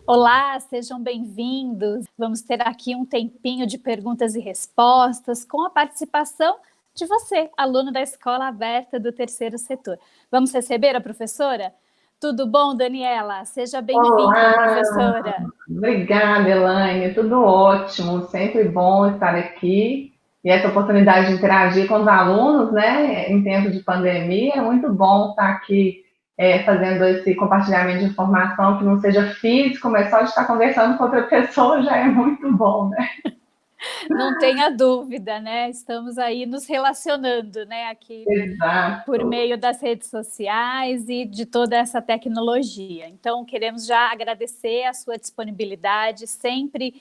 Olá, sejam bem-vindos. Vamos ter aqui um tempinho de perguntas e respostas com a participação de você, aluno da Escola Aberta do Terceiro Setor. Vamos receber a professora? Tudo bom, Daniela? Seja bem-vinda, professora. Obrigada, Elaine. Tudo ótimo, sempre bom estar aqui. E essa oportunidade de interagir com os alunos, né, em tempo de pandemia, é muito bom estar aqui fazendo esse compartilhamento de informação que não seja físico, mas só de estar conversando com outra pessoa já é muito bom, né? Não tenha dúvida, né? Estamos aí nos relacionando, né, aqui por Exato. meio das redes sociais e de toda essa tecnologia. Então, queremos já agradecer a sua disponibilidade, sempre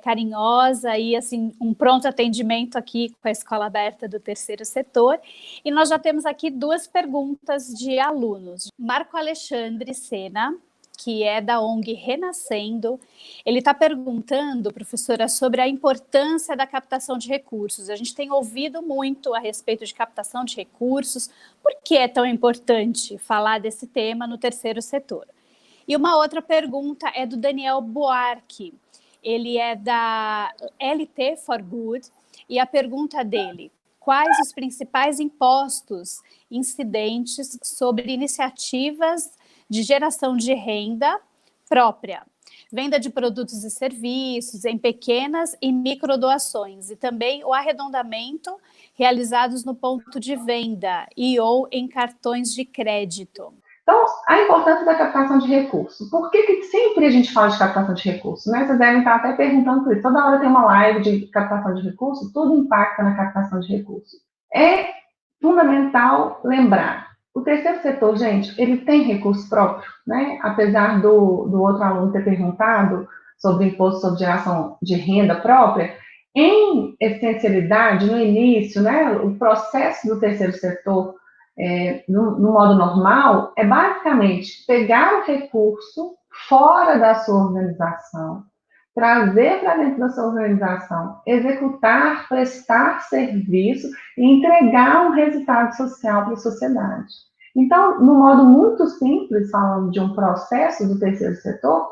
carinhosa e assim um pronto atendimento aqui com a Escola Aberta do Terceiro Setor. E nós já temos aqui duas perguntas de alunos. Marco Alexandre Sena, que é da ONG Renascendo, ele está perguntando, professora, sobre a importância da captação de recursos. A gente tem ouvido muito a respeito de captação de recursos. Por que é tão importante falar desse tema no terceiro setor? E uma outra pergunta é do Daniel Buarque. Ele é da LT for Good e a pergunta dele: quais os principais impostos incidentes sobre iniciativas de geração de renda própria, venda de produtos e serviços em pequenas e microdoações e também o arredondamento realizados no ponto de venda e ou em cartões de crédito? Então, a importância da captação de recursos. Por que sempre a gente fala de captação de recursos? Né? Vocês devem estar até perguntando por isso. Toda hora tem uma live de captação de recursos, tudo impacta na captação de recursos. É fundamental lembrar, o terceiro setor, gente, ele tem recurso próprio, né? Apesar do outro aluno ter perguntado sobre o imposto sobre geração de renda própria, em essencialidade, no início, né, o processo do terceiro setor no modo normal, é basicamente pegar o recurso fora da sua organização, trazer para dentro da sua organização, executar, prestar serviço e entregar um resultado social para a sociedade. Então, no modo muito simples, falando de um processo do terceiro setor,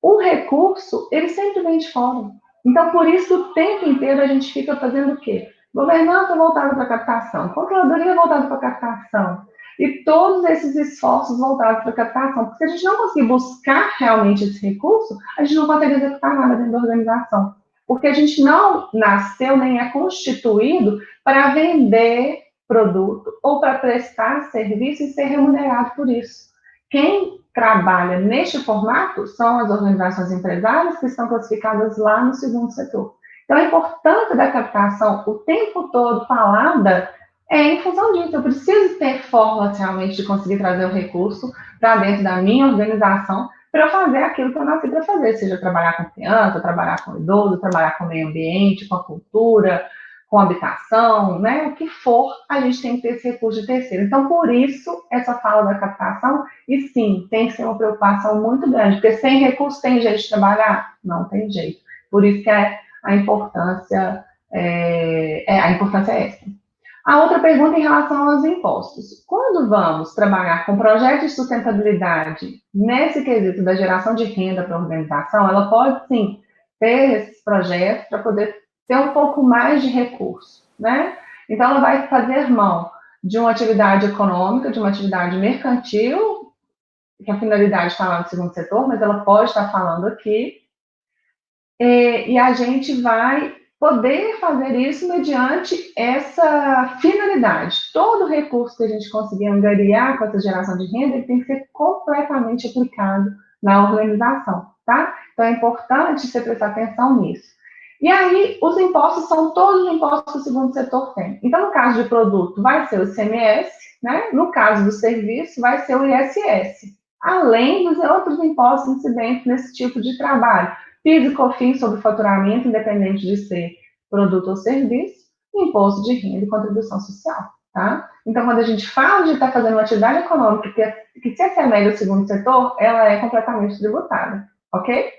o recurso, ele sempre vem de fora. Então, por isso, o tempo inteiro a gente fica fazendo o quê? Governança voltada para a captação, controladoria voltada para a captação, e todos esses esforços voltados para a captação. Porque se a gente não conseguir buscar realmente esse recurso, a gente não consegue executar nada dentro da organização. Porque a gente não nasceu nem é constituído para vender produto ou para prestar serviço e ser remunerado por isso. Quem trabalha neste formato são as organizações empresárias que estão classificadas lá no segundo setor. Então, a importância da captação o tempo todo falada é em função disso. Eu preciso ter formas realmente de conseguir trazer o recurso para dentro da minha organização para eu fazer aquilo que eu nasci para fazer, seja trabalhar com criança, trabalhar com idoso, trabalhar com o meio ambiente, com a cultura, com habitação, né? O que for, a gente tem que ter esse recurso de terceiro. Então, por isso, essa fala da captação, e sim, tem que ser uma preocupação muito grande, porque sem recurso tem jeito de trabalhar? Não tem jeito. Por isso que a importância é essa. A outra pergunta em relação aos impostos. Quando vamos trabalhar com projetos de sustentabilidade nesse quesito da geração de renda para a organização, ela pode, sim, ter esses projetos para poder ter um pouco mais de recurso, né? Então, ela vai fazer mão de uma atividade econômica, de uma atividade mercantil, que a finalidade está lá no segundo setor, mas ela pode estar falando aqui, e a gente vai poder fazer isso mediante essa finalidade. Todo recurso que a gente conseguir angariar com essa geração de renda, ele tem que ser completamente aplicado na organização, tá? Então, é importante você prestar atenção nisso. E aí, os impostos são todos os impostos que o segundo setor tem. Então, no caso de produto, vai ser o ICMS, né? No caso do serviço, vai ser o ISS. Além dos outros impostos incidentes nesse tipo de trabalho. PIS e COFINS sobre faturamento, independente de ser produto ou serviço, imposto de renda e contribuição social, tá? Então, quando a gente fala de estar fazendo uma atividade econômica que se assemelha ao segundo setor, ela é completamente tributada, ok?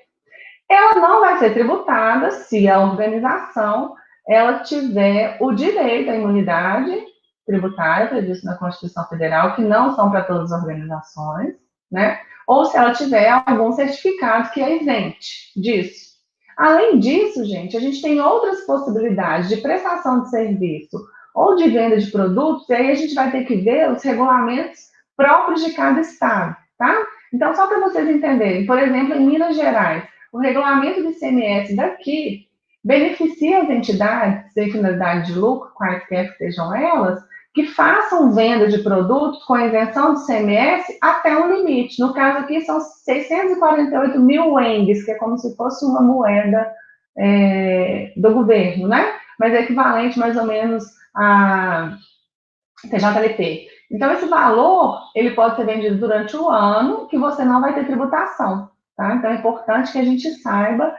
Ela não vai ser tributada se a organização ela tiver o direito à imunidade tributária previsto na Constituição Federal, que não são para todas as organizações, né? Ou se ela tiver algum certificado que é isente disso. Além disso, gente, a gente tem outras possibilidades de prestação de serviço ou de venda de produtos, e aí a gente vai ter que ver os regulamentos próprios de cada estado, tá? Então, só para vocês entenderem, por exemplo, em Minas Gerais, o regulamento do ICMS daqui beneficia as entidades sem finalidade de lucro, quaisquer que sejam elas, que façam venda de produtos com isenção do ICMS até um limite. No caso aqui, são 648 mil wengues, que é como se fosse uma moeda do governo, né? Mas é equivalente mais ou menos a TJLP. Então, esse valor, ele pode ser vendido durante o ano, que você não vai ter tributação, tá? Então, é importante que a gente saiba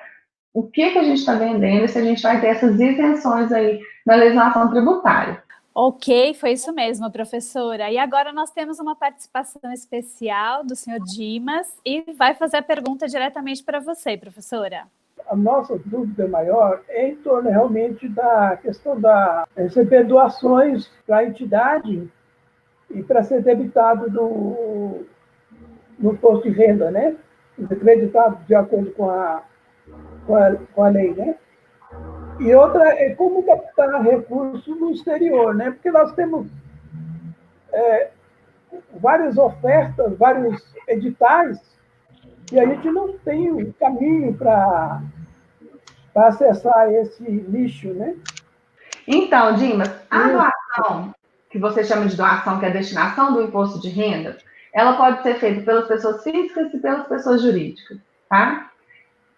o que a gente está vendendo e se a gente vai ter essas isenções aí na legislação tributária. Ok, foi isso mesmo, professora. E agora nós temos uma participação especial do senhor Dimas e vai fazer a pergunta diretamente para você, professora. A nossa dúvida maior é em torno realmente da questão da receber doações para a entidade e para ser debitado no imposto de renda, né? Acreditado de acordo com a lei, né? E outra é como captar recursos no exterior, né? Porque nós temos várias ofertas, vários editais, e a gente não tem um caminho para acessar esse nicho, né? Então, Dimas, a doação, que você chama de doação, que é a destinação do imposto de renda, ela pode ser feita pelas pessoas físicas e pelas pessoas jurídicas, tá?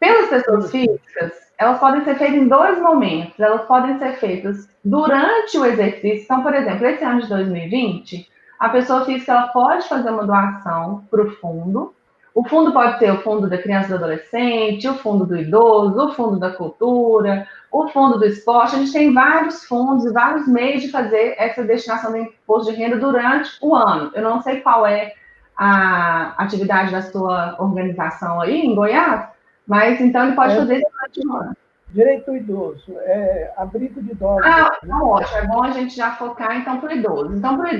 Pelas pessoas físicas, elas podem ser feitas em dois momentos. Elas podem ser feitas durante o exercício. Então, por exemplo, esse ano de 2020, a pessoa física ela pode fazer uma doação para o fundo. O fundo pode ser o fundo da criança e do adolescente, o fundo do idoso, o fundo da cultura, o fundo do esporte. A gente tem vários fundos e vários meios de fazer essa destinação do imposto de renda durante o ano. Eu não sei qual é a atividade da sua organização aí em Goiás, mas então ele pode fazer isso durante o ano. Direito idoso, abrigo de idosos. Então, ótimo, é bom a gente já focar então para o idoso. Então, para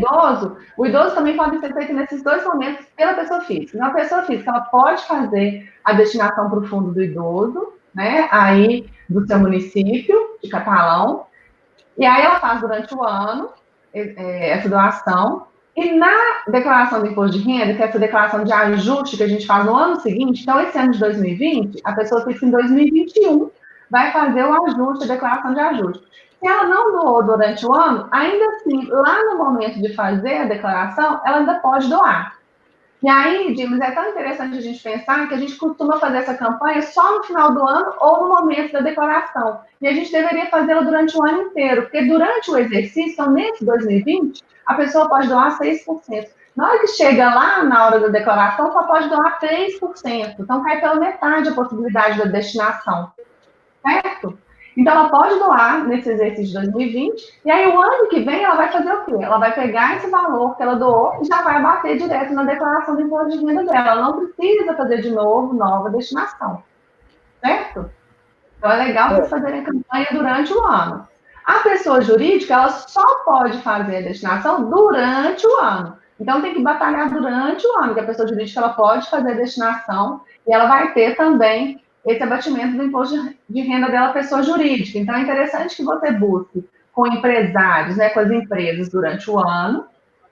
o idoso também pode ser feito nesses dois momentos pela pessoa física. Então, a pessoa física ela pode fazer a destinação para o fundo do idoso, né? Aí do seu município de Catalão, e aí ela faz durante o ano essa doação. E na declaração do imposto de renda, que é essa declaração de ajuste que a gente faz no ano seguinte, então esse ano de 2020, a pessoa física em 2021 vai fazer o ajuste, a declaração de ajuste. Se ela não doou durante o ano, ainda assim, lá no momento de fazer a declaração, ela ainda pode doar. E aí, Dimas, é tão interessante a gente pensar que a gente costuma fazer essa campanha só no final do ano ou no momento da declaração. E a gente deveria fazê-la durante o ano inteiro, porque durante o exercício, então, nesse 2020, a pessoa pode doar 6%. Na hora que chega lá, na hora da declaração, só pode doar 3%. Então, cai pela metade a possibilidade da destinação. Certo? Então, ela pode doar nesse exercício de 2020, e aí o ano que vem ela vai fazer o quê? Ela vai pegar esse valor que ela doou e já vai abater direto na declaração do imposto de renda dela. Ela não precisa fazer de novo nova destinação. Certo? Então, é legal vocês fazerem a campanha durante o ano. A pessoa jurídica, ela só pode fazer a destinação durante o ano. Então, tem que batalhar durante o ano, que a pessoa jurídica ela pode fazer a destinação e ela vai ter também esse abatimento do imposto de renda dela pessoa jurídica. Então, é interessante que você busque com empresários, né, com as empresas durante o ano,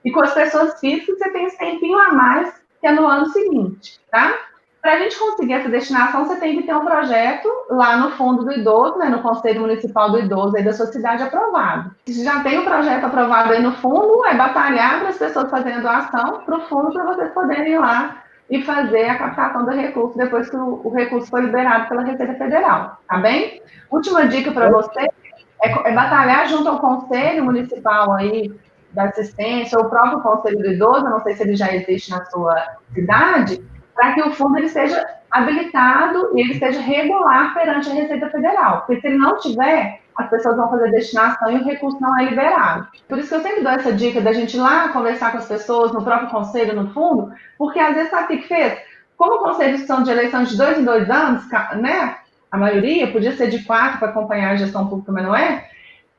e com as pessoas físicas você tem esse tempinho a mais que é no ano seguinte, tá? Para a gente conseguir essa destinação, você tem que ter um projeto lá no fundo do idoso, né, no Conselho Municipal do Idoso aí da sua cidade aprovado. Se já tem o projeto aprovado aí no fundo, é batalhar para as pessoas fazerem a doação para o fundo para vocês poderem ir lá e fazer a captação do recurso depois que o recurso foi liberado pela Receita Federal, tá bem? Última dica para você é batalhar junto ao Conselho Municipal aí da Assistência, ou o próprio Conselho do Idoso, não sei se ele já existe na sua cidade, para que o fundo ele seja habilitado e ele esteja regular perante a Receita Federal. Porque se ele não tiver, as pessoas vão fazer destinação e o recurso não é liberado. Por isso que eu sempre dou essa dica da gente ir lá conversar com as pessoas no próprio conselho, no fundo, porque às vezes sabe o que fez? Como conselhos são de eleição de 2 em 2 anos, né? A maioria podia ser de 4 para acompanhar a gestão pública, mas não é.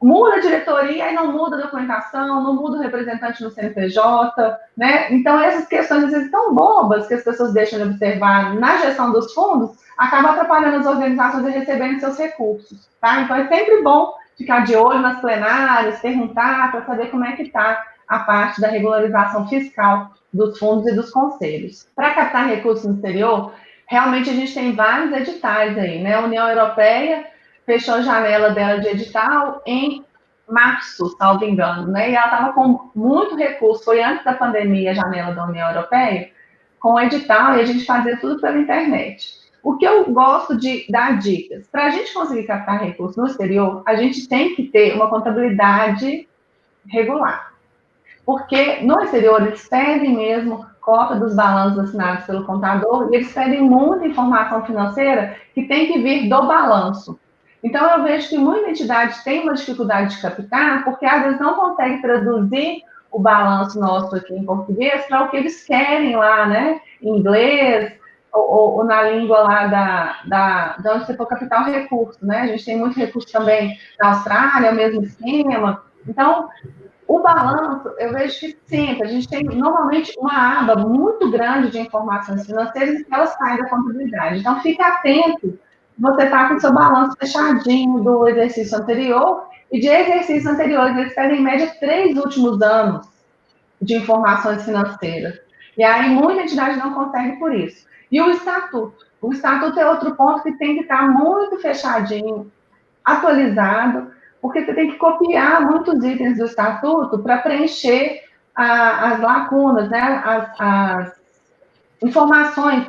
muda a diretoria e não muda a documentação, não muda o representante no CNPJ, né? Então, essas questões, às vezes, tão bobas que as pessoas deixam de observar na gestão dos fundos, acabam atrapalhando as organizações a receberem seus recursos, tá? Então, é sempre bom ficar de olho nas plenárias, perguntar para saber como é que está a parte da regularização fiscal dos fundos e dos conselhos. Para captar recursos no exterior, realmente a gente tem vários editais aí, né? A União Europeia fechou a janela dela de edital em março, salvo engano, né? E ela estava com muito recurso, foi antes da pandemia a janela da União Europeia, com o edital, e a gente fazia tudo pela internet. O que eu gosto de dar dicas, para a gente conseguir captar recursos no exterior, a gente tem que ter uma contabilidade regular. Porque no exterior eles pedem mesmo cópia dos balanços assinados pelo contador e eles pedem muita informação financeira que tem que vir do balanço. Então, eu vejo que muita entidade tem uma dificuldade de captar, porque às vezes não consegue traduzir o balanço nosso aqui em português para o que eles querem lá, né? Em inglês, ou na língua lá de onde você for captar o recurso, né? A gente tem muito recurso também na Austrália, é o mesmo esquema. Então, o balanço, eu vejo que sempre, a gente tem normalmente uma aba muito grande de informações financeiras e que elas saem da contabilidade. Então, fique atento, você está com o seu balanço fechadinho do exercício anterior, e de exercícios anteriores, eles pedem em média 3 últimos anos de informações financeiras. E aí, muita entidade não consegue por isso. E o estatuto? O estatuto é outro ponto que tem que estar muito fechadinho, atualizado, porque você tem que copiar muitos itens do estatuto para preencher as lacunas, né? As informações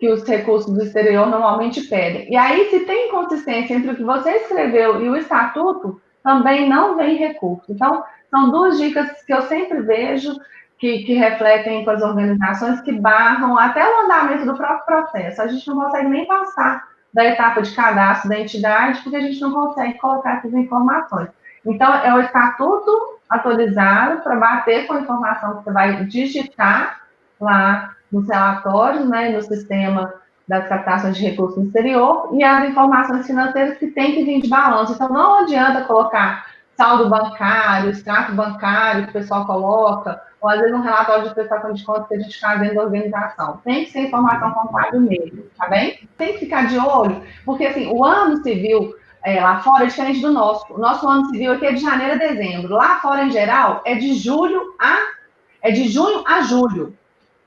que os recursos do exterior normalmente pedem. E aí, se tem inconsistência entre o que você escreveu e o estatuto, também não vem recurso. Então, são 2 dicas que eu sempre vejo que refletem com as organizações, que barram até o andamento do próprio processo. A gente não consegue nem passar da etapa de cadastro da entidade, porque a gente não consegue colocar essas informações. Então, é o estatuto atualizado para bater com a informação que você vai digitar lá nos relatórios, né, no sistema das captações de recursos no exterior, e as informações financeiras que tem que vir de balanço. Então, não adianta colocar saldo bancário, extrato bancário que o pessoal coloca, ou às vezes um relatório de prestação de contas que a gente faz dentro da organização. Tem que ser informação contábil mesmo, tá bem? Tem que ficar de olho, porque assim, o ano civil lá fora é diferente do nosso. O nosso ano civil aqui é de janeiro a dezembro. Lá fora, em geral, é de junho a julho.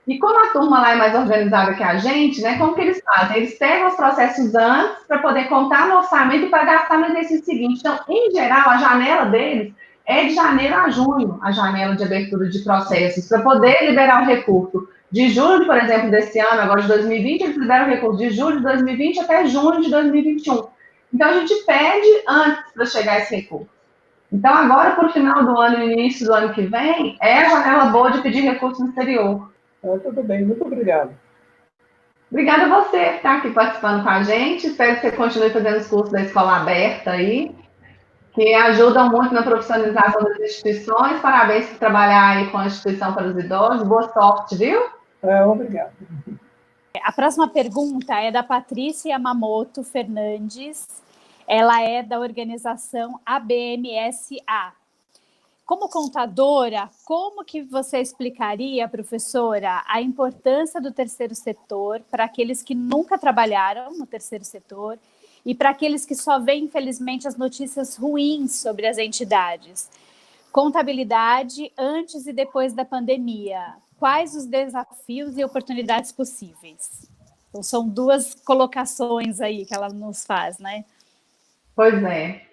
E como a turma lá é mais organizada que a gente, né, como que eles fazem? Eles pegam os processos antes para poder contar no orçamento e para gastar no exercício seguinte. Então, em geral, a janela deles é de janeiro a junho, a janela de abertura de processos, para poder liberar o recurso. De julho, por exemplo, desse ano, agora de 2020, eles liberam o recurso de julho de 2020 até junho de 2021. Então, a gente pede antes para chegar esse recurso. Então, agora, para o final do ano e início do ano que vem, é a janela boa de pedir recurso no exterior. Tudo bem, muito obrigado. Obrigada a você que está aqui participando com a gente. Espero que você continue fazendo os cursos da Escola Aberta aí, que ajudam muito na profissionalização das instituições. Parabéns por trabalhar aí com a instituição para os idosos. Boa sorte, viu? Obrigado. A próxima pergunta é da Patrícia Yamamoto Fernandes. Ela é da organização ABMSA. Como contadora, como que você explicaria, professora, a importância do terceiro setor para aqueles que nunca trabalharam no terceiro setor e para aqueles que só veem, infelizmente, as notícias ruins sobre as entidades? Contabilidade antes e depois da pandemia. Quais os desafios e oportunidades possíveis? Então, são 2 colocações aí que ela nos faz, né? Pois é.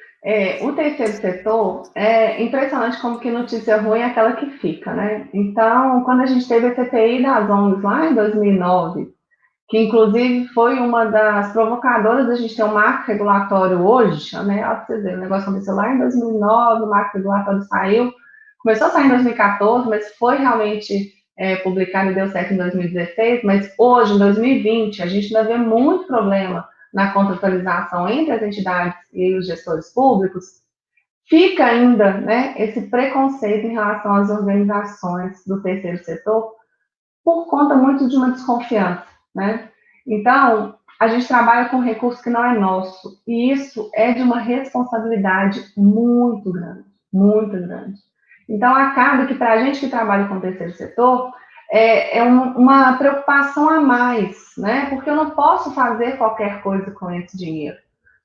O terceiro setor é impressionante como que notícia ruim é aquela que fica, né? Então, quando a gente teve a CPI das ONGs lá em 2009, que inclusive foi uma das provocadoras da gente ter um marco regulatório hoje, né? Olha pra você ver, o negócio aconteceu lá em 2009, o marco regulatório saiu, começou a sair em 2014, mas foi realmente publicado e deu certo em 2016, mas hoje, em 2020, a gente ainda vê muito problema na contratualização entre as entidades e os gestores públicos. Fica ainda, né, esse preconceito em relação às organizações do terceiro setor por conta muito de uma desconfiança, né? Então, a gente trabalha com recurso que não é nosso, e isso é de uma responsabilidade muito grande, muito grande. Então, acaba que para a gente que trabalha com o terceiro setor, uma preocupação a mais, né? Porque eu não posso fazer qualquer coisa com esse dinheiro.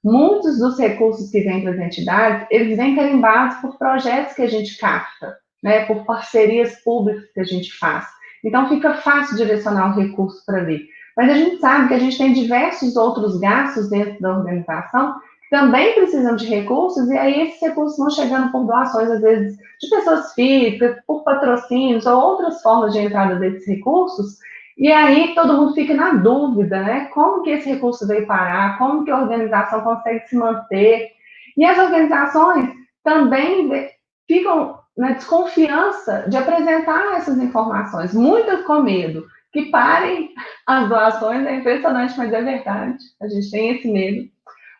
Muitos dos recursos que vêm para as entidades, eles vêm carimbados por projetos que a gente capta, né? Por parcerias públicas que a gente faz. Então, fica fácil direcionar o recurso para ali. Mas a gente sabe que a gente tem diversos outros gastos dentro da organização que também precisam de recursos, e aí esses recursos vão chegando por doações, às vezes, de pessoas físicas, por patrocínios ou outras formas de entrada desses recursos, e aí todo mundo fica na dúvida, né? Como que esse recurso veio parar, como que a organização consegue se manter. E as organizações também ficam na desconfiança de apresentar essas informações, muitas com medo que parem as doações, é impressionante, mas é verdade, a gente tem esse medo.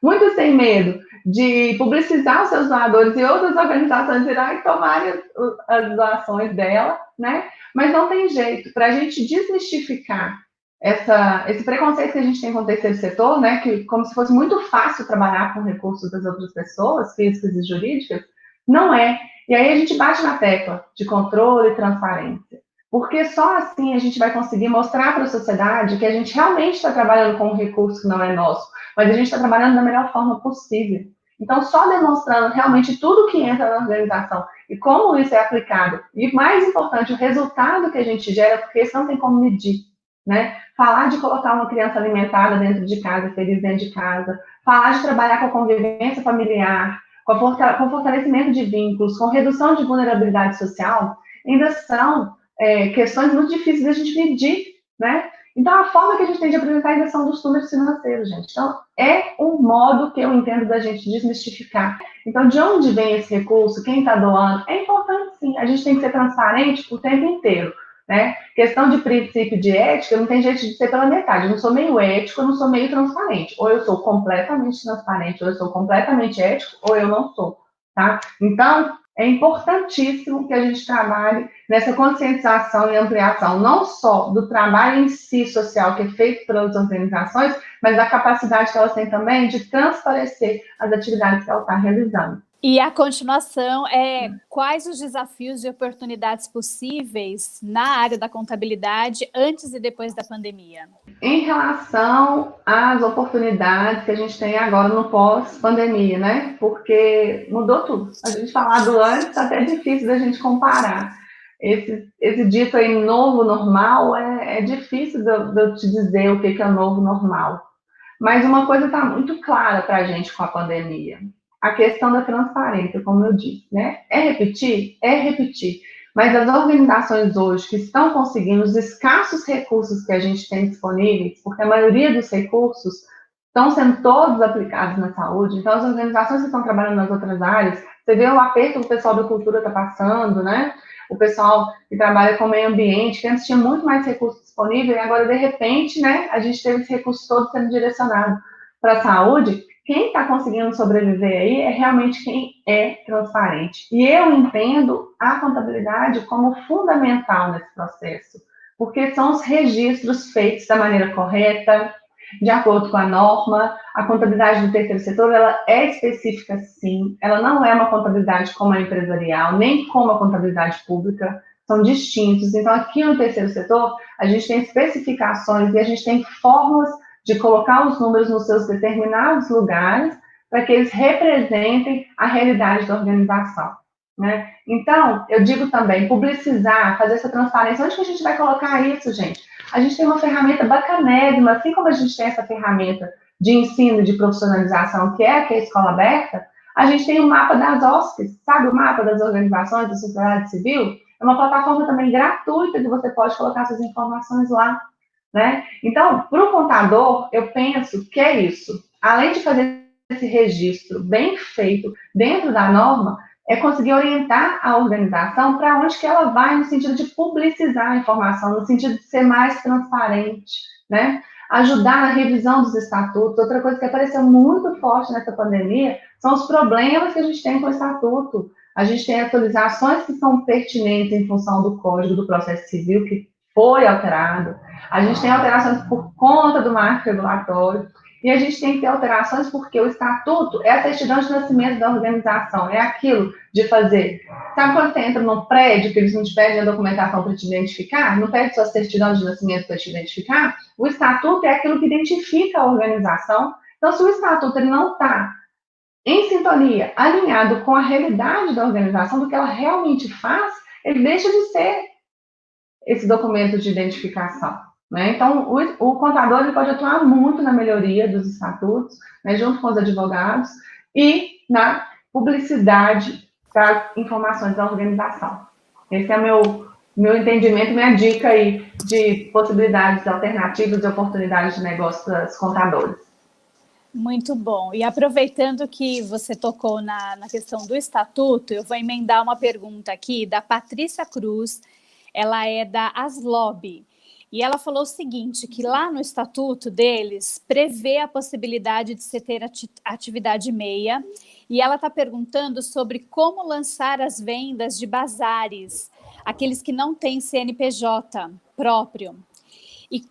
Muitos têm medo de publicizar os seus doadores e outras organizações irão e tomarem as doações dela, né? Mas não tem jeito. Para a gente desmistificar esse preconceito que a gente tem com o terceiro setor, né? Que como se fosse muito fácil trabalhar com recursos das outras pessoas, físicas e jurídicas, não é. E aí a gente bate na tecla de controle e transparência. Porque só assim a gente vai conseguir mostrar para a sociedade que a gente realmente está trabalhando com um recurso que não é nosso, mas a gente está trabalhando da melhor forma possível. Então, só demonstrando realmente tudo que entra na organização e como isso é aplicado, e mais importante, o resultado que a gente gera, porque isso não tem como medir, né? Falar de colocar uma criança alimentada dentro de casa, feliz dentro de casa, falar de trabalhar com a convivência familiar, com fortalecimento de vínculos, com redução de vulnerabilidade social, ainda são questões muito difíceis da gente medir, né? Então, a forma que a gente tem de apresentar ainda são dos números financeiros, gente. Então, é um modo que eu entendo da gente desmistificar. Então, de onde vem esse recurso? Quem está doando? É importante, sim. A gente tem que ser transparente o tempo inteiro, né? Questão de princípio de ética, não tem jeito de ser pela metade. Eu não sou meio ético, eu não sou meio transparente. Ou eu sou completamente transparente, ou eu sou completamente ético, ou eu não sou, tá? Então, é importantíssimo que a gente trabalhe nessa conscientização e ampliação, não só do trabalho em si social que é feito pelas organizações, mas da capacidade que elas têm também de transparecer as atividades que elas estão realizando. E a continuação é quais os desafios e oportunidades possíveis na área da contabilidade antes e depois da pandemia? Em relação às oportunidades que a gente tem agora no pós-pandemia, né? Porque mudou tudo. A gente falar do antes está até difícil da gente comparar. Esse dito aí, novo normal, é difícil de eu te dizer o que é o novo normal. Mas uma coisa está muito clara para a gente com a pandemia. A questão da transparência, como eu disse, né? É repetir? É repetir. Mas as organizações hoje que estão conseguindo os escassos recursos que a gente tem disponíveis, porque a maioria dos recursos estão sendo todos aplicados na saúde, então as organizações que estão trabalhando nas outras áreas, você vê o aperto que o pessoal da cultura está passando, né? O pessoal que trabalha com o meio ambiente, que antes tinha muito mais recursos disponíveis, e agora, de repente, né, a gente teve esse recurso todo sendo direcionado para a saúde. Quem está conseguindo sobreviver aí é realmente quem é transparente. E eu entendo a contabilidade como fundamental nesse processo, porque são os registros feitos da maneira correta, de acordo com a norma. A contabilidade do terceiro setor, ela é específica, sim. Ela não é uma contabilidade como a empresarial, nem como a contabilidade pública. São distintos. Então, aqui no terceiro setor, a gente tem especificações e a gente tem fórmulas de colocar os números nos seus determinados lugares para que eles representem a realidade da organização, né? Então, eu digo também, publicizar, fazer essa transparência. Onde que a gente vai colocar isso, gente? A gente tem uma ferramenta bacanésima, assim como a gente tem essa ferramenta de ensino, de profissionalização, que é a Escola Aberta, a gente tem o mapa das OSCs, sabe o mapa das organizações da sociedade civil? É uma plataforma também gratuita que você pode colocar suas informações lá, né? Então, para o contador, eu penso que é isso. Além de fazer esse registro bem feito dentro da norma, é conseguir orientar a organização para onde que ela vai no sentido de publicizar a informação, no sentido de ser mais transparente, né? Ajudar na revisão dos estatutos. Outra coisa que apareceu muito forte nessa pandemia são os problemas que a gente tem com o estatuto. A gente tem atualizações que são pertinentes em função do Código do Processo Civil, que foi alterado. A gente tem alterações por conta do marco regulatório, e a gente tem que ter alterações porque o estatuto é a certidão de nascimento da organização, é aquilo de fazer. Sabe quando você entra num prédio que eles não te pedem a documentação para te identificar? Não pede sua certidão de nascimento para te identificar? O estatuto é aquilo que identifica a organização. Então, se o estatuto ele não está em sintonia, alinhado com a realidade da organização, do que ela realmente faz, ele deixa de ser esse documento de identificação. Né? Então, o contador ele pode atuar muito na melhoria dos estatutos, né, junto com os advogados, e na publicidade das informações da organização. Esse é meu entendimento, minha dica aí de possibilidades alternativas e oportunidades de negócio para os contadores. Muito bom. E aproveitando que você tocou na questão do estatuto, eu vou emendar uma pergunta aqui da Patrícia Cruz. Ela é da Aslob. E ela falou o seguinte, que lá no estatuto deles prevê a possibilidade de se ter atividade meia, e ela está perguntando sobre como lançar as vendas de bazares, aqueles que não têm CNPJ próprio, e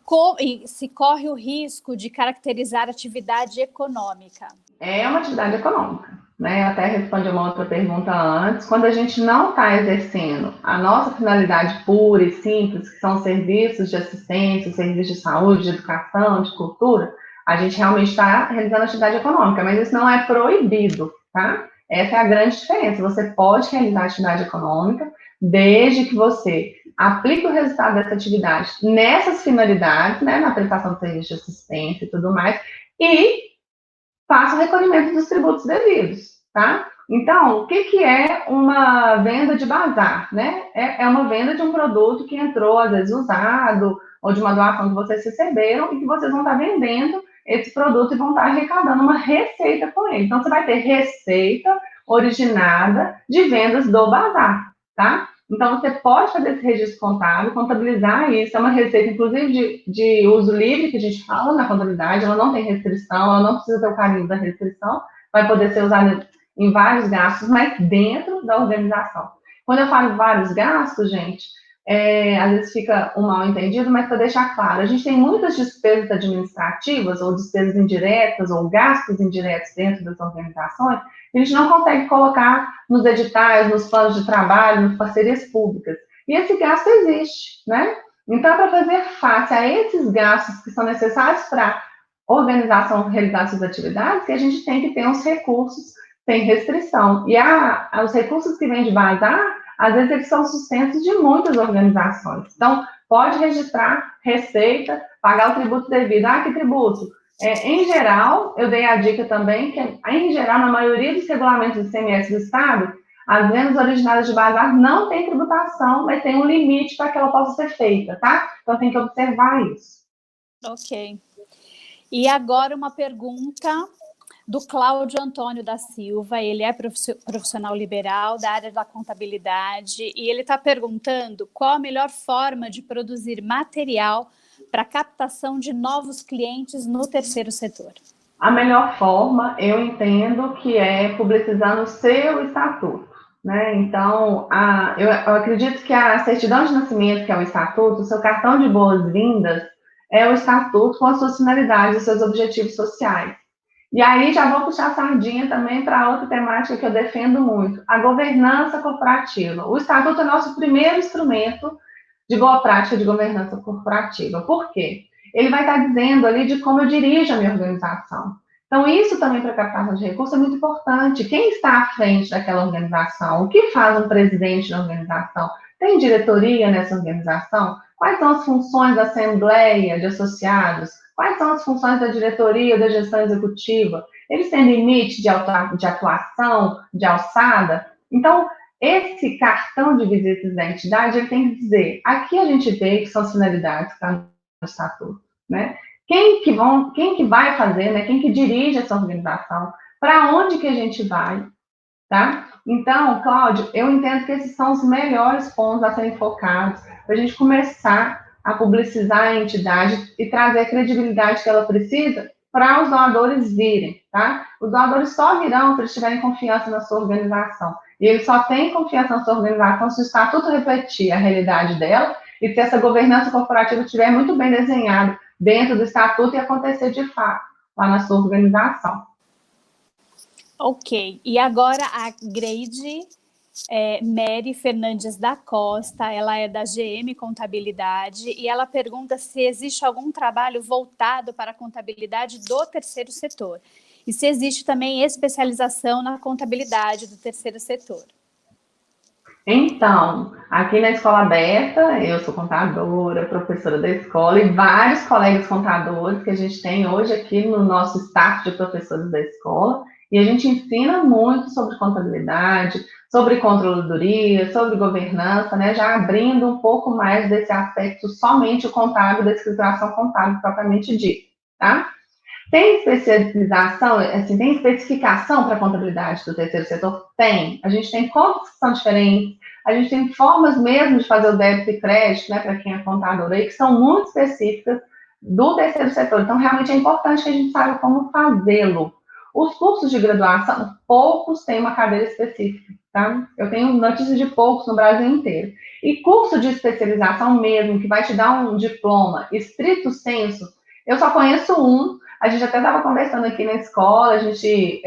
se corre o risco de caracterizar atividade econômica. É uma atividade econômica, né? Eu até respondi uma outra pergunta antes. Quando a gente não está exercendo a nossa finalidade pura e simples, que são serviços de assistência, serviços de saúde, de educação, de cultura, a gente realmente está realizando atividade econômica, mas isso não é proibido, tá? Essa é a grande diferença. Você pode realizar atividade econômica desde que você aplique o resultado dessa atividade nessas finalidades, né? Na prestação de serviço de assistência e tudo mais, e faça o recolhimento dos tributos devidos, tá? Então, o que é uma venda de bazar, né? É uma venda de um produto que entrou, às vezes, usado, ou de uma doação que vocês receberam, e que vocês vão estar vendendo esse produto e vão estar arrecadando uma receita com ele. Então, você vai ter receita originada de vendas do bazar, tá? Então, você pode fazer esse registro contábil, contabilizar isso, é uma receita, inclusive, de uso livre, que a gente fala na contabilidade, ela não tem restrição, ela não precisa ter o carimbo da restrição, vai poder ser usada em vários gastos, mas dentro da organização. Quando eu falo vários gastos, gente, às vezes fica um mal entendido, mas para deixar claro, a gente tem muitas despesas administrativas, ou despesas indiretas, ou gastos indiretos dentro das organizações, a gente não consegue colocar nos editais, nos planos de trabalho, nas parcerias públicas. E esse gasto existe, né? Então, para fazer face a esses gastos que são necessários para a organização realizar suas atividades, que a gente tem que ter uns recursos sem restrição. E os recursos que vêm de bazar, às vezes eles são sustentos de muitas organizações. Então, pode registrar receita, pagar o tributo devido. Ah, que tributo? Em geral, eu dei a dica também que, em geral, na maioria dos regulamentos do ICMS do Estado, as vendas originárias de bazar não têm tributação, mas tem um limite para que ela possa ser feita, tá? Então, tem que observar isso. Ok. E agora uma pergunta do Cláudio Antônio da Silva. Ele é profissional liberal da área da contabilidade e ele está perguntando qual a melhor forma de produzir material para captação de novos clientes no terceiro setor. A melhor forma, eu entendo que é publicizando o seu estatuto, né? Então, eu acredito que a certidão de nascimento, que é o estatuto, o seu cartão de boas-vindas é o estatuto com as suas finalidades, os seus objetivos sociais. E aí já vou puxar a sardinha também para outra temática que eu defendo muito, a governança corporativa. O estatuto é nosso primeiro instrumento de boa prática de governança corporativa. Por quê? Ele vai estar dizendo ali de como eu dirijo a minha organização. Então, isso também para captação de recursos é muito importante. Quem está à frente daquela organização? O que faz um presidente da organização? Tem diretoria nessa organização? Quais são as funções da assembleia de associados? Quais são as funções da diretoria, da gestão executiva? Eles têm limite de atuação, de alçada? Então, esse cartão de visitas da entidade, ele tem que dizer, aqui a gente vê que são as finalidades que estão no estatuto, né? Quem que vai fazer, né? Quem que dirige essa organização? Para onde que a gente vai, tá? Então, Cláudio, eu entendo que esses são os melhores pontos a serem focados para a gente começar a publicizar a entidade e trazer a credibilidade que ela precisa para os doadores virem, tá? Os doadores só virão se eles tiverem confiança na sua organização. E eles só têm confiança na sua organização se o estatuto refletir a realidade dela e se essa governança corporativa estiver muito bem desenhada dentro do estatuto e acontecer de fato lá na sua organização. Ok, e agora a Greide Mary Fernandes da Costa, ela é da GM Contabilidade, e ela pergunta se existe algum trabalho voltado para a contabilidade do terceiro setor, e se existe também especialização na contabilidade do terceiro setor. Então, aqui na Escola Aberta, eu sou contadora, professora da escola, e vários colegas contadores que a gente tem hoje aqui no nosso staff de professores da escola, e a gente ensina muito sobre contabilidade, sobre controladoria, sobre governança, né, já abrindo um pouco mais desse aspecto somente o contábil, da escrituração contábil propriamente dita, tá? Tem especialização, assim, tem especificação para a contabilidade do terceiro setor? Tem. A gente tem contas que são diferentes, a gente tem formas mesmo de fazer o débito e crédito, né, para quem é contador aí, que são muito específicas do terceiro setor. Então, realmente é importante que a gente saiba como fazê-lo. Os cursos de graduação, poucos têm uma cadeira específica, tá? Eu tenho notícias de poucos no Brasil inteiro. E curso de especialização mesmo, que vai te dar um diploma estrito sensu, eu só conheço um. A gente até estava conversando aqui na escola, a gente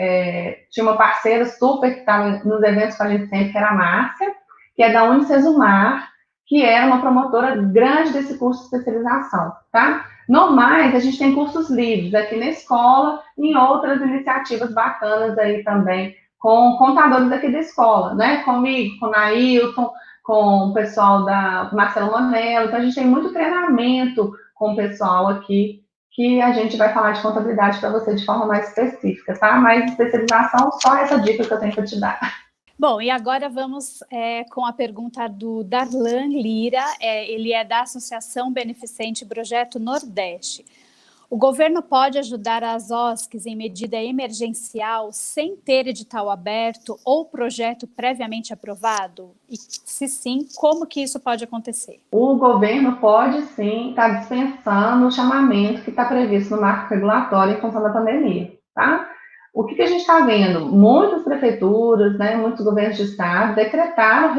tinha uma parceira super que estava nos eventos com a gente sempre, que era a Márcia, que é da Unicesumar, que era uma promotora grande desse curso de especialização, tá? No mais, a gente tem cursos livres aqui na escola e em outras iniciativas bacanas aí também, com contadores aqui da escola, né? Comigo, com o Nailton, com o pessoal da Marcelo Monello. Então, a gente tem muito treinamento com o pessoal aqui, que a gente vai falar de contabilidade para você de forma mais específica, tá? Mais especialização, só essa dica que eu tenho para te dar. Bom, e agora vamos com a pergunta do Darlan Lira, ele é da Associação Beneficente Projeto Nordeste. O governo pode ajudar as OSCs em medida emergencial sem ter edital aberto ou projeto previamente aprovado? E se sim, como que isso pode acontecer? O governo pode sim estar dispensando o chamamento que está previsto no marco regulatório em função da pandemia, tá? O que a gente está vendo? Muitas prefeituras, né, muitos governos de estado decretaram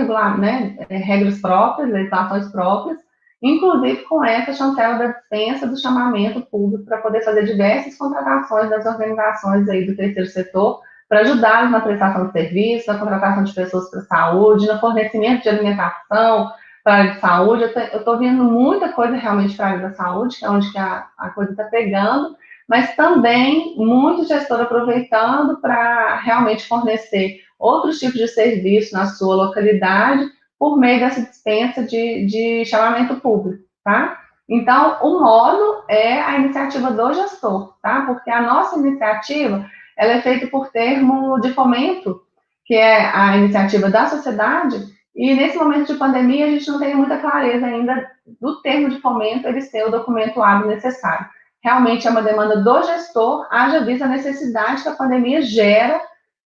regras próprias, legislações próprias, inclusive com essa chancela da dispensa do chamamento público para poder fazer diversas contratações das organizações aí do terceiro setor para ajudá-los na prestação de serviços, na contratação de pessoas para a saúde, no fornecimento de alimentação para a área de saúde. Eu estou vendo muita coisa realmente para a área da saúde, que é onde que a coisa está pegando, mas também muito gestor aproveitando para realmente fornecer outros tipos de serviço na sua localidade por meio dessa dispensa de chamamento público, tá? Então, o modo é a iniciativa do gestor, tá? Porque a nossa iniciativa, ela é feita por termo de fomento, que é a iniciativa da sociedade, e nesse momento de pandemia a gente não tem muita clareza ainda do termo de fomento, ele ser o documento hábil necessário. Realmente é uma demanda do gestor, haja vista a necessidade que a pandemia gera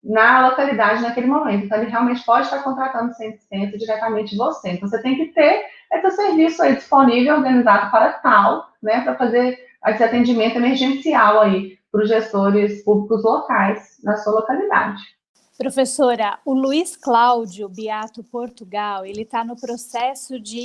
na localidade naquele momento. Então, ele realmente pode estar contratando 100% diretamente você. Então, você tem que ter esse serviço aí disponível, organizado para tal, né, para fazer esse atendimento emergencial aí para os gestores públicos locais na sua localidade. Professora, o Luiz Cláudio Beato Portugal, ele está no processo de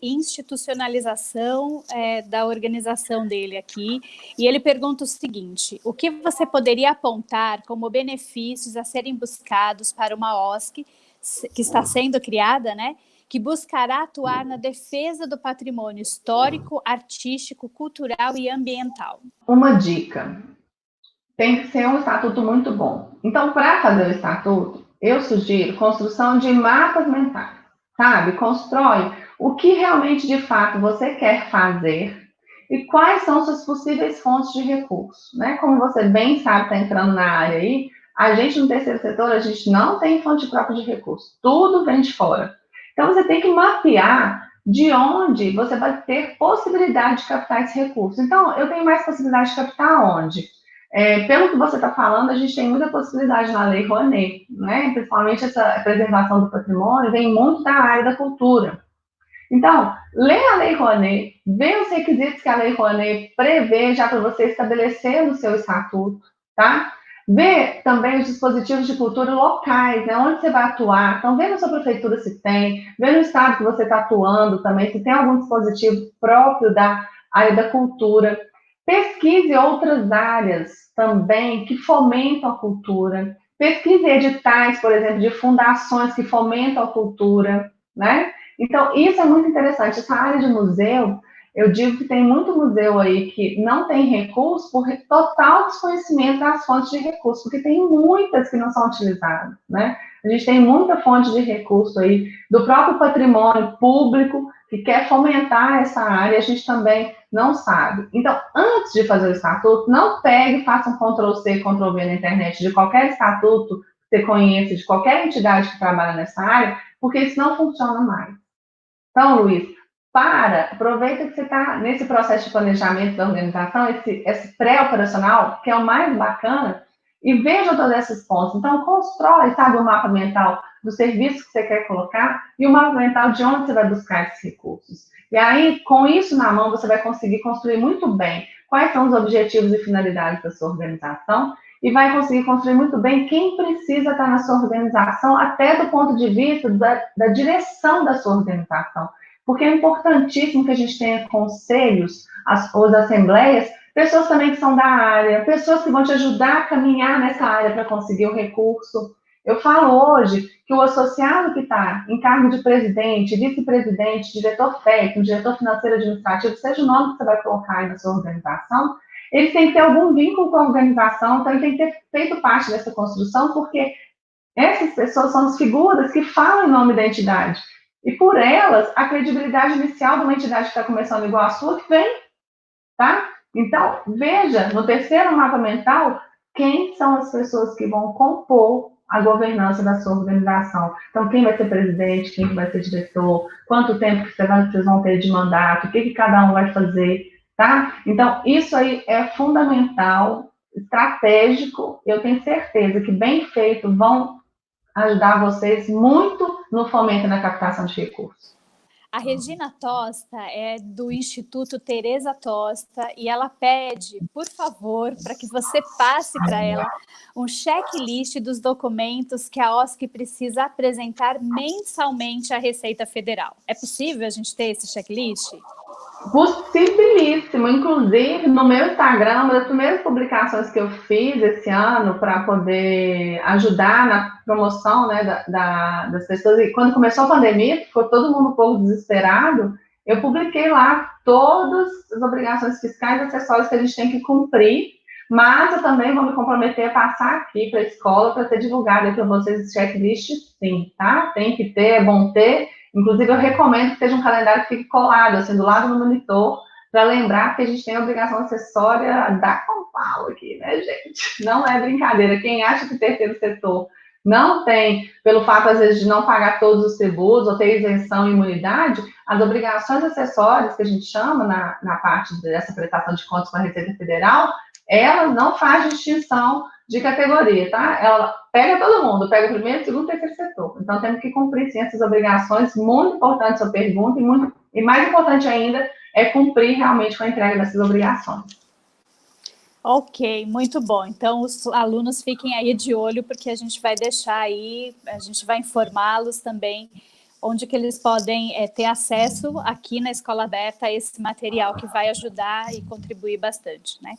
institucionalização da organização dele aqui, e ele pergunta o seguinte: o que você poderia apontar como benefícios a serem buscados para uma OSC que está sendo criada, né, que buscará atuar na defesa do patrimônio histórico, artístico, cultural e ambiental? Uma dica: tem que ser um estatuto muito bom. Então, para fazer o estatuto, eu sugiro construção de mapas mentais, sabe? Constrói o que realmente, de fato, você quer fazer e quais são suas possíveis fontes de recurso, né? Como você bem sabe, está entrando na área aí, a gente no terceiro setor, a gente não tem fonte própria de recurso, tudo vem de fora. Então, você tem que mapear de onde você vai ter possibilidade de captar esse recurso. Então, eu tenho mais possibilidade de captar onde? Pelo que você está falando, a gente tem muita possibilidade na Lei Rouanet, né? Principalmente essa preservação do patrimônio vem muito da área da cultura. Então, lê a Lei Rouanet, vê os requisitos que a Lei Rouanet prevê já para você estabelecer no seu estatuto, tá? Ver também os dispositivos de cultura locais, né? Onde você vai atuar. Então, vê na sua prefeitura se tem, vê no estado que você está atuando também, se tem algum dispositivo próprio da área da cultura. Pesquise outras áreas também que fomentam a cultura. Pesquise editais, por exemplo, de fundações que fomentam a cultura, né? Então, isso é muito interessante. Essa área de museu, eu digo que tem muito museu aí que não tem recurso por total desconhecimento das fontes de recurso, porque tem muitas que não são utilizadas, né? A gente tem muita fonte de recurso aí do próprio patrimônio público que quer fomentar essa área, a gente também não sabe. Então, antes de fazer o estatuto, não pegue e faça um Ctrl+C, Ctrl+V na internet de qualquer estatuto que você conheça, de qualquer entidade que trabalha nessa área, porque isso não funciona mais. Então, Luiz, aproveita que você está nesse processo de planejamento da organização, esse pré-operacional, que é o mais bacana, e veja todos esses pontos. Então, constrói, sabe, o mapa mental dos serviços que você quer colocar e o mapa mental de onde você vai buscar esses recursos. E aí, com isso na mão, você vai conseguir construir muito bem quais são os objetivos e finalidades da sua organização e vai conseguir construir muito bem quem precisa estar na sua organização, até do ponto de vista da direção da sua organização. Porque é importantíssimo que a gente tenha conselhos, as assembleias, pessoas também que são da área, pessoas que vão te ajudar a caminhar nessa área para conseguir o recurso. Eu falo hoje que o associado que está em cargo de presidente, vice-presidente, diretor técnico, diretor financeiro administrativo, seja o nome que você vai colocar aí na sua organização, ele tem que ter algum vínculo com a organização, então ele tem que ter feito parte dessa construção, porque essas pessoas são as figuras que falam em nome da entidade. E por elas, a credibilidade inicial de uma entidade que está começando igual a sua, que vem, tá? Então, veja, no terceiro mapa mental, quem são as pessoas que vão compor a governança da sua organização. Então, quem vai ser presidente, quem vai ser diretor, quanto tempo que vocês vão ter de mandato, o que cada um vai fazer, tá? Então, isso aí é fundamental, estratégico, eu tenho certeza que, bem feito, vão ajudar vocês muito no fomento e na captação de recursos. A Regina Tosta é do Instituto Teresa Tosta e ela pede, por favor, para que você passe para ela um checklist dos documentos que a OSC precisa apresentar mensalmente à Receita Federal. É possível a gente ter esse checklist? Possibilíssimo. Inclusive, no meu Instagram, uma das primeiras publicações que eu fiz esse ano para poder ajudar na promoção, né, das pessoas, e quando começou a pandemia, ficou todo mundo um pouco desesperado, eu publiquei lá todas as obrigações fiscais e acessórias que a gente tem que cumprir, mas eu também vou me comprometer a passar aqui para a escola para ter divulgado para vocês esse checklist, sim, tá? Tem que ter, é bom ter. Inclusive, eu recomendo que seja um calendário que fique colado, assim, do lado do monitor, para lembrar que a gente tem a obrigação acessória da Compal aqui, né, gente? Não é brincadeira. Quem acha que o terceiro setor não tem, pelo fato, às vezes, de não pagar todos os tributos ou ter isenção e imunidade, as obrigações acessórias, que a gente chama na parte dessa prestação de contas com a Receita Federal, ela não faz distinção de categoria, tá? Ela pega todo mundo, pega o primeiro, segundo, terceiro setor. Então, temos que cumprir, sim, essas obrigações. Muito importante a sua pergunta, e mais importante ainda é cumprir realmente com a entrega dessas obrigações. Ok, muito bom. Então, os alunos fiquem aí de olho, porque a gente vai deixar aí, a gente vai informá-los também onde que eles podem ter acesso aqui na Escola Aberta a esse material que vai ajudar e contribuir bastante, né?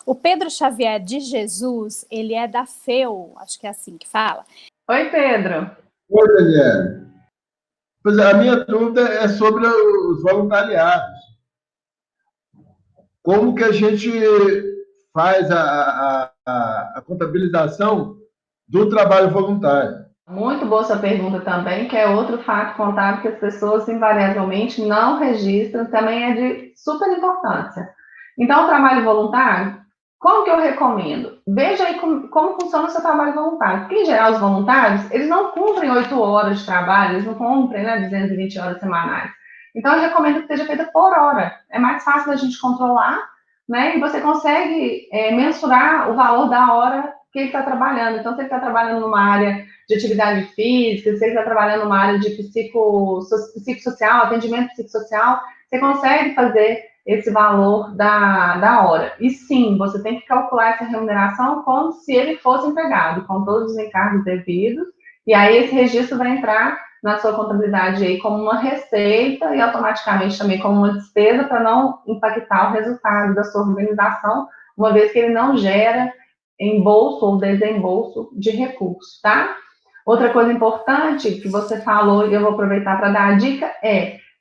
O Pedro Xavier de Jesus, ele é da FEU, acho que é assim que fala. Oi, Pedro. Oi, Daniela. Pois é, a minha dúvida é sobre os voluntariados. Como que a gente faz a contabilização do trabalho voluntário? Muito boa sua pergunta também, que é outro fato contábil que as pessoas invariavelmente não registram, também é de super importância. Então, o trabalho voluntário, como que eu recomendo? Veja aí como funciona o seu trabalho voluntário. Porque, em geral, os voluntários, eles não cumprem 8 horas de trabalho, eles não cumprem, né, 220 horas semanais. Então, eu recomendo que seja feita por hora. É mais fácil da gente controlar, né, e você consegue mensurar o valor da hora que ele está trabalhando. Então, se ele está trabalhando numa área de atividade física, se ele está trabalhando numa área de psicossocial, atendimento psicossocial, você consegue fazer esse valor da hora. E sim, você tem que calcular essa remuneração como se ele fosse empregado, com todos os encargos devidos, e aí esse registro vai entrar na sua contabilidade aí como uma receita e automaticamente também como uma despesa para não impactar o resultado da sua organização, uma vez que ele não gera embolso ou desembolso de recursos, tá? Outra coisa importante que você falou, e eu vou aproveitar para dar a dica,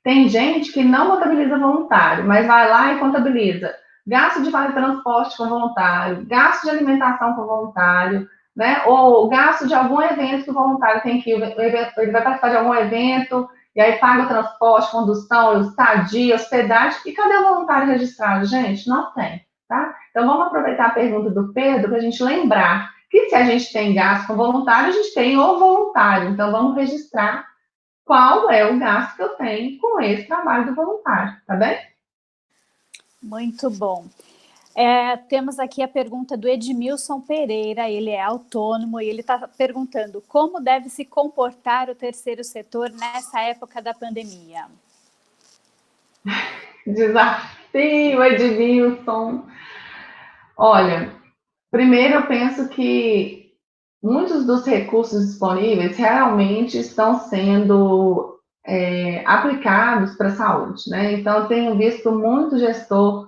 tem gente que não contabiliza voluntário, mas vai lá e contabiliza gasto de vale transporte com voluntário, gasto de alimentação com voluntário, né? Ou gasto de algum evento que o voluntário tem que ir, ele vai participar de algum evento, e aí paga o transporte, condução, estadia, hospedagem, e cadê o voluntário registrado, gente? Não tem, tá? Então, vamos aproveitar a pergunta do Pedro para a gente lembrar que se a gente tem gasto com voluntário, a gente tem o voluntário. Então, vamos registrar qual é o gasto que eu tenho com esse trabalho do voluntário, tá bem? Muito bom. Temos aqui a pergunta do Edmilson Pereira, ele é autônomo e ele está perguntando como deve se comportar o terceiro setor nessa época da pandemia. Desafio, Edmilson. Olha, primeiro eu penso que muitos dos recursos disponíveis realmente estão sendo aplicados para a saúde, né? Então, eu tenho visto muito gestor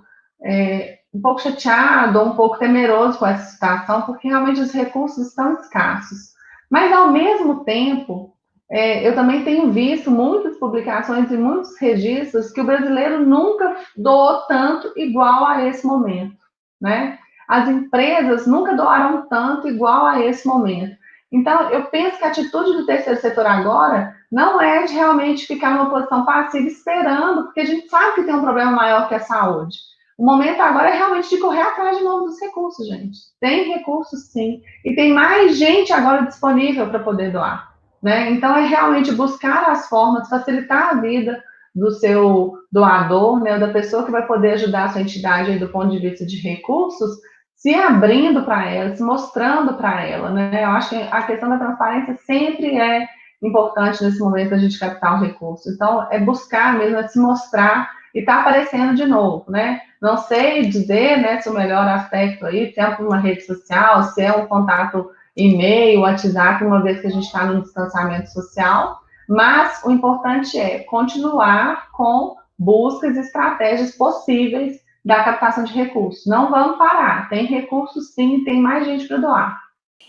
um pouco chateado ou um pouco temeroso com essa situação, porque realmente os recursos estão escassos. Mas, ao mesmo tempo, eu também tenho visto muitas publicações e muitos registros que o brasileiro nunca doou tanto igual a esse momento, né? As empresas nunca doaram tanto igual a esse momento. Então, eu penso que a atitude do terceiro setor agora não é de realmente ficar numa posição passiva esperando, porque a gente sabe que tem um problema maior que a saúde. O momento agora é realmente de correr atrás de novo dos recursos, gente. Tem recursos, sim. E tem mais gente agora disponível para poder doar, né? Então, é realmente buscar as formas, facilitar a vida do seu doador, né, da pessoa que vai poder ajudar a sua entidade aí do ponto de vista de recursos, se abrindo para ela, se mostrando para ela, né? Eu acho que a questão da transparência sempre é importante nesse momento da gente captar o recurso. Então, é buscar mesmo, é se mostrar e está aparecendo de novo, né? Não sei dizer, né, se o melhor aspecto aí, se é uma rede social, se é um contato e-mail, WhatsApp, uma vez que a gente está no distanciamento social, mas o importante é continuar com buscas e estratégias possíveis da captação de recursos. Não vamos parar, tem recursos sim, tem mais gente para doar.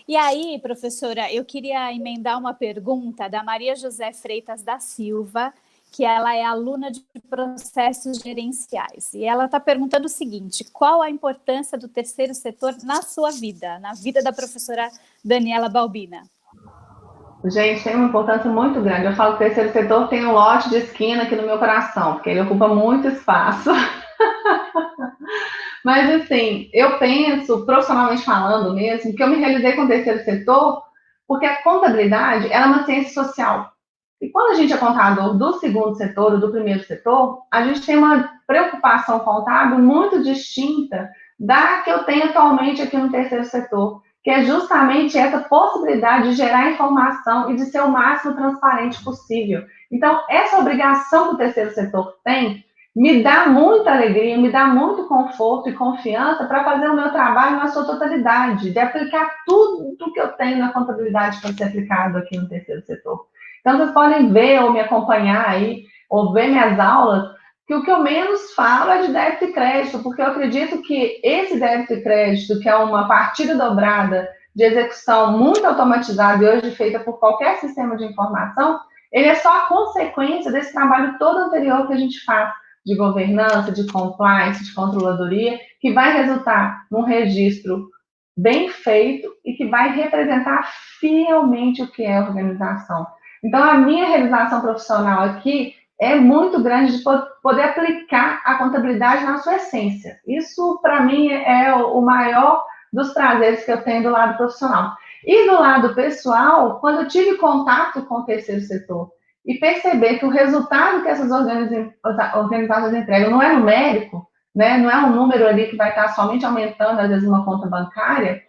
E aí, professora, eu queria emendar uma pergunta da Maria José Freitas da Silva, que ela é aluna de processos gerenciais. E ela está perguntando o seguinte: qual a importância do terceiro setor na sua vida, na vida da professora Daniela Balbina? Gente, tem uma importância muito grande. Eu falo que o terceiro setor tem um lote de esquina aqui no meu coração, porque ele ocupa muito espaço. Mas, assim, eu penso, profissionalmente falando mesmo, que eu me realizei com o terceiro setor porque a contabilidade ela é uma ciência social. E quando a gente é contador do segundo setor ou do primeiro setor, a gente tem uma preocupação contábil muito distinta da que eu tenho atualmente aqui no terceiro setor, que é justamente essa possibilidade de gerar informação e de ser o máximo transparente possível. Então, essa obrigação que o terceiro setor tem me dá muita alegria, me dá muito conforto e confiança para fazer o meu trabalho na sua totalidade, de aplicar tudo que eu tenho na contabilidade para ser aplicado aqui no terceiro setor. Então, vocês podem ver ou me acompanhar aí, ou ver minhas aulas, que o que eu menos falo é de débito e crédito, porque eu acredito que esse débito e crédito, que é uma partida dobrada de execução muito automatizada e hoje feita por qualquer sistema de informação, ele é só a consequência desse trabalho todo anterior que a gente faz, de governança, de compliance, de controladoria, que vai resultar num registro bem feito e que vai representar fielmente o que é a organização. Então, a minha realização profissional aqui é muito grande de poder aplicar a contabilidade na sua essência. Isso, para mim, é o maior dos prazeres que eu tenho do lado profissional. E do lado pessoal, quando eu tive contato com o terceiro setor e perceber que o resultado que essas organizações entregam não é numérico, né, não é um número ali que vai estar somente aumentando, às vezes, uma conta bancária,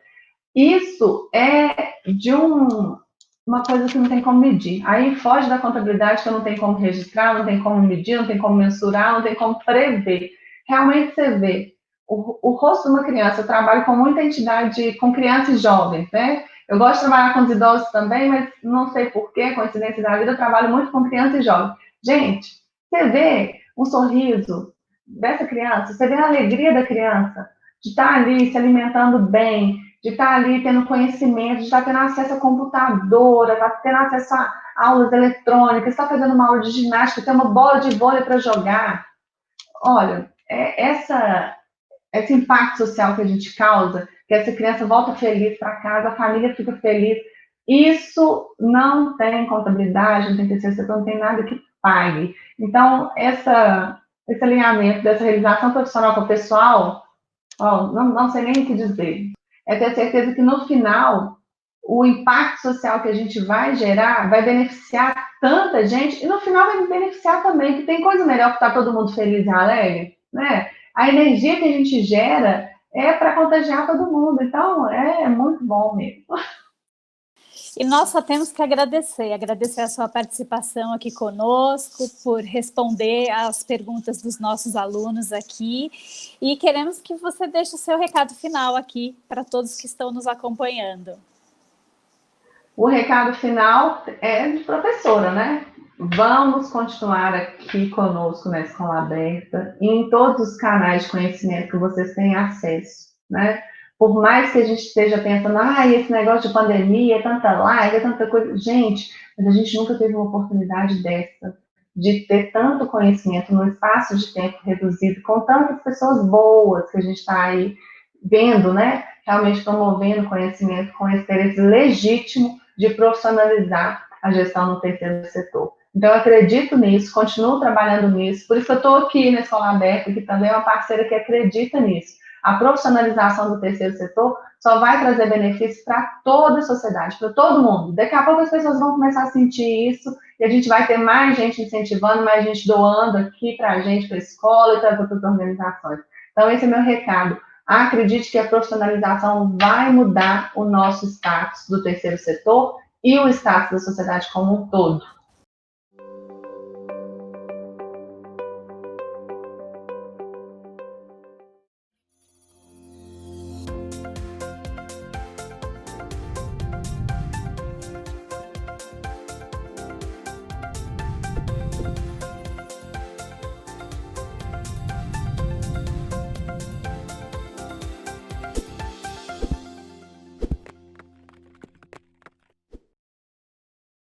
isso é de uma coisa que não tem como medir. Aí foge da contabilidade, que eu não tenho como registrar, não tem como medir, não tem como mensurar, não tem como prever. realmente você vê o rosto de uma criança. Eu trabalho com muita entidade, com crianças e jovens, né? Eu gosto de trabalhar com os idosos também, mas não sei porquê, coincidência da vida, eu trabalho muito com crianças e jovens. Gente, você vê um sorriso dessa criança, você vê a alegria da criança de estar ali se alimentando bem, de estar ali tendo conhecimento, de estar tendo acesso a computadora, estar tendo acesso a aulas eletrônicas, estar fazendo uma aula de ginástica, ter uma bola de vôlei para jogar. Olha, esse impacto social que a gente causa, que essa criança volta feliz para casa, a família fica feliz, isso não tem contabilidade, não tem terceiro setor, não tem nada que pague. Então, esse alinhamento dessa realização profissional com o pessoal, não sei nem o que dizer. É ter certeza que no final, o impacto social que a gente vai gerar vai beneficiar tanta gente, e no final vai beneficiar também, que tem coisa melhor que estar todo mundo feliz e alegre, né? A energia que a gente gera é para contagiar todo mundo, então é muito bom mesmo. E nós só temos que agradecer a sua participação aqui conosco, por responder às perguntas dos nossos alunos aqui, e queremos que você deixe o seu recado final aqui para todos que estão nos acompanhando. O recado final é de professora, né? Vamos continuar aqui conosco na Escola Aberta e em todos os canais de conhecimento que vocês têm acesso, né? Por mais que a gente esteja pensando, esse negócio de pandemia, é tanta live, é tanta coisa. Gente, mas a gente nunca teve uma oportunidade dessa, de ter tanto conhecimento num espaço de tempo reduzido, com tantas pessoas boas que a gente está aí vendo, né? Realmente promovendo conhecimento com esse interesse legítimo de profissionalizar a gestão no terceiro setor. Então, eu acredito nisso, continuo trabalhando nisso, por isso que eu estou aqui na Escola Aberta, que também é uma parceira que acredita nisso. A profissionalização do terceiro setor só vai trazer benefícios para toda a sociedade, para todo mundo. Daqui a pouco as pessoas vão começar a sentir isso, e a gente vai ter mais gente incentivando, mais gente doando aqui para a gente, para a escola e para outras organizações. Então, esse é o meu recado. Acredite que a profissionalização vai mudar o nosso status do terceiro setor e o status da sociedade como um todo.